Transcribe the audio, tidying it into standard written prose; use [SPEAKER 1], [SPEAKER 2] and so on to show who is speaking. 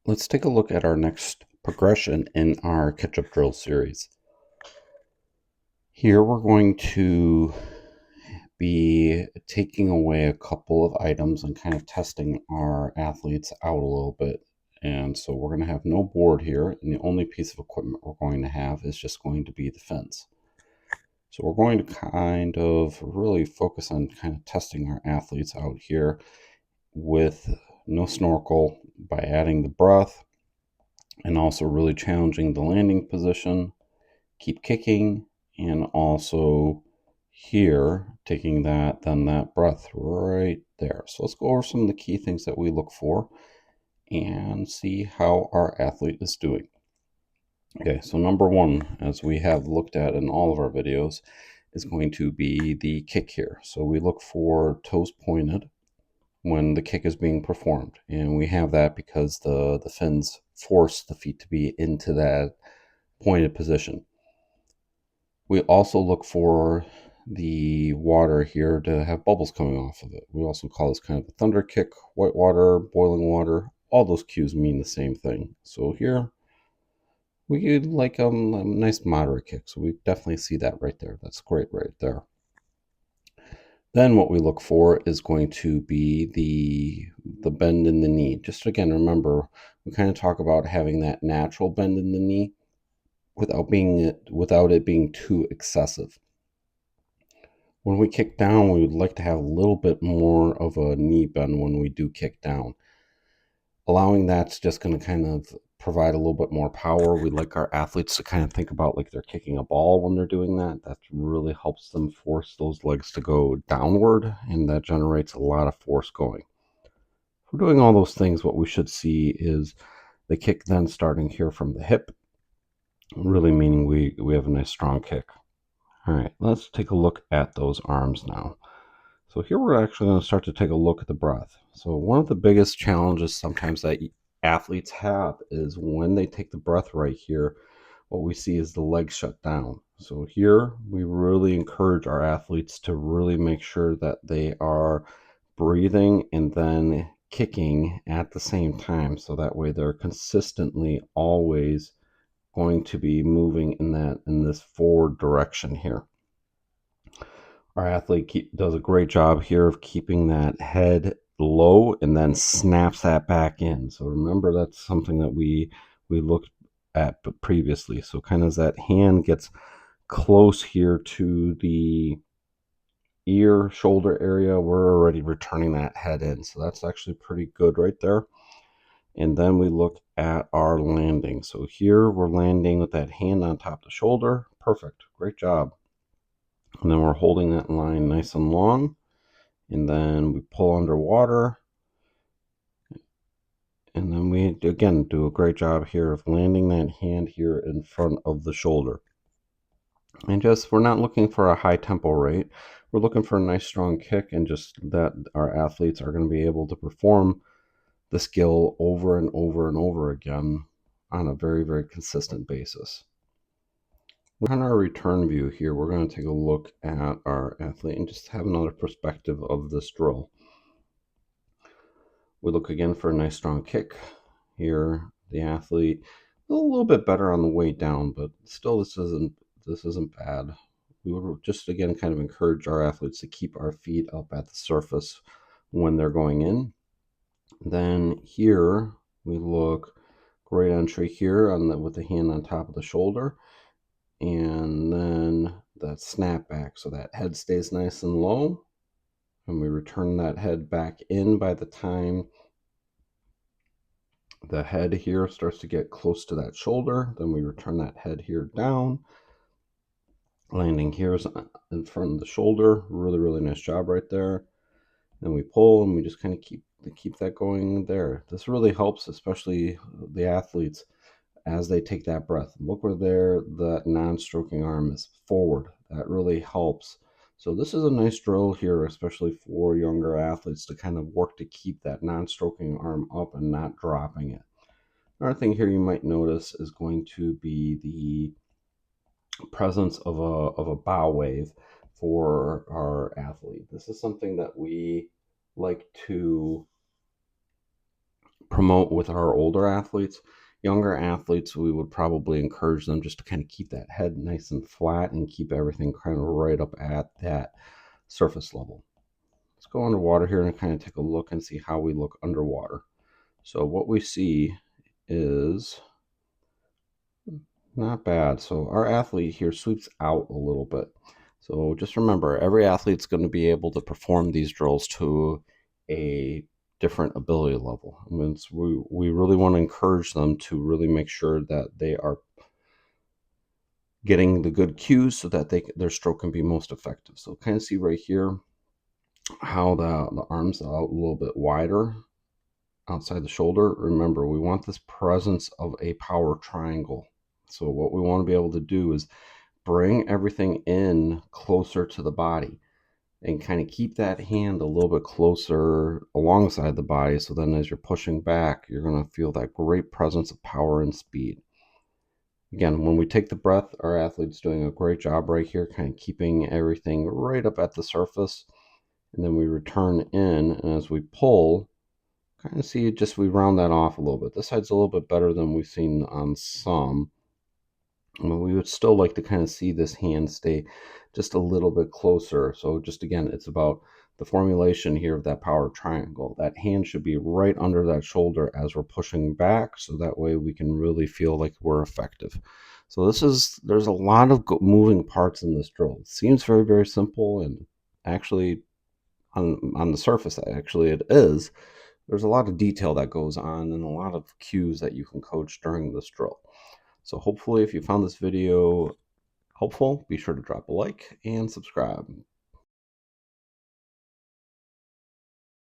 [SPEAKER 1] Let's take a look at our next progression in our catch-up drill series. Here we're going to be taking away a couple of items and kind of testing our athletes out a little bit. And so we're going to have no board here, and the only piece of equipment we're going to have is just going to be the fins. So we're going to kind of really focus on kind of testing our athletes out here with no snorkel by adding the breath, and also really challenging the landing position, keep kicking, and also here taking that breath right there. So let's go over some of the key things that we look for and see how our athlete is doing. Okay, so number one, as we have looked at in all of our videos, is going to be the kick here. So we look for toes pointed when the kick is being performed, and we have that because the fins force the feet to be into that pointed position. We also look for the water here to have bubbles coming off of it. We also call this kind of a thunder kick, white water, boiling water. All those cues mean the same thing. So here we get like a nice moderate kick. So we definitely see that right there. That's great right there. Then what we look for is going to be the bend in the knee. Just again, remember, we kind of talk about having that natural bend in the knee without it being too excessive. When we kick down, we would like to have a little bit more of a knee bend when we do kick down. Allowing that's just going to kind of provide a little bit more power. We like our athletes to kind of think about like they're kicking a ball when they're doing that. That really helps them force those legs to go downward, and that generates a lot of force going. If we're doing all those things, what we should see is the kick then starting here from the hip, really meaning we have a nice strong kick. All right, let's take a look at those arms now. So here we're actually going to start to take a look at the breath. So one of the biggest challenges sometimes that athletes have is when they take the breath right here, what we see is the legs shut down. So here we really encourage our athletes to really make sure that they are breathing and then kicking at the same time. So that way they're consistently always going to be moving in this forward direction here. Our athlete does a great job here of keeping that head low and then snaps that back in. So remember, that's something that we looked at previously. So kind of as that hand gets close here to the ear, shoulder area, we're already returning that head in. So that's actually pretty good right there. And then we look at our landing. So here we're landing with that hand on top of the shoulder. Perfect. Great job. And then we're holding that line nice and long. And then we pull underwater. And then we, again, do a great job here of landing that hand here in front of the shoulder. And just, we're not looking for a high tempo rate. We're looking for a nice strong kick, and just that our athletes are going to be able to perform the skill over and over and over again on a very, very consistent basis. On our return view here, we're going to take a look at our athlete and just have another perspective of this drill. We look again for a nice strong kick. Here, the athlete a little bit better on the way down, but still this isn't bad. We would just again kind of encourage our athletes to keep our feet up at the surface when they're going in. Then here we look great entry here with the hand on top of the shoulder, and then that snap back, so that head stays nice and low, and we return that head back in by the time the head here starts to get close to that shoulder. Then we return that head here down. Landing here is in front of the shoulder. Really, really nice job right there. Then we pull, and we just kind of keep that going there. This really helps, especially the athletes, as they take that breath. Look where that non-stroking arm is forward. That really helps. So this is a nice drill here, especially for younger athletes, to kind of work to keep that non-stroking arm up and not dropping it. Another thing here you might notice is going to be the presence of a bow wave for our athlete. This is something that we like to promote with our older athletes. Younger athletes, we would probably encourage them just to kind of keep that head nice and flat and keep everything kind of right up at that surface level. Let's go underwater here and kind of take a look and see how we look underwater. So what we see is not bad. So our athlete here sweeps out a little bit. So just remember, every athlete's going to be able to perform these drills to a different ability level. I mean, we really want to encourage them to really make sure that they are getting the good cues so that their stroke can be most effective. So kind of see right here how the arms are out a little bit wider outside the shoulder. Remember, we want this presence of a power triangle. So what we want to be able to do is bring everything in closer to the body and kind of keep that hand a little bit closer alongside the body. So then as you're pushing back, you're going to feel that great presence of power and speed. Again, when we take the breath, our athlete's doing a great job right here, kind of keeping everything right up at the surface. And then we return in, and as we pull, kind of see just we round that off a little bit. This side's a little bit better than we've seen on some. But we would still like to kind of see this hand stay just a little bit closer. So just again, it's about the formulation here of that power triangle. That hand should be right under that shoulder as we're pushing back, so that way we can really feel like we're effective. So there's a lot of moving parts in this drill. It seems very, very simple, and actually on the surface, actually it is. There's a lot of detail that goes on and a lot of cues that you can coach during this drill. So hopefully if you found this video helpful, be sure to drop a like and subscribe.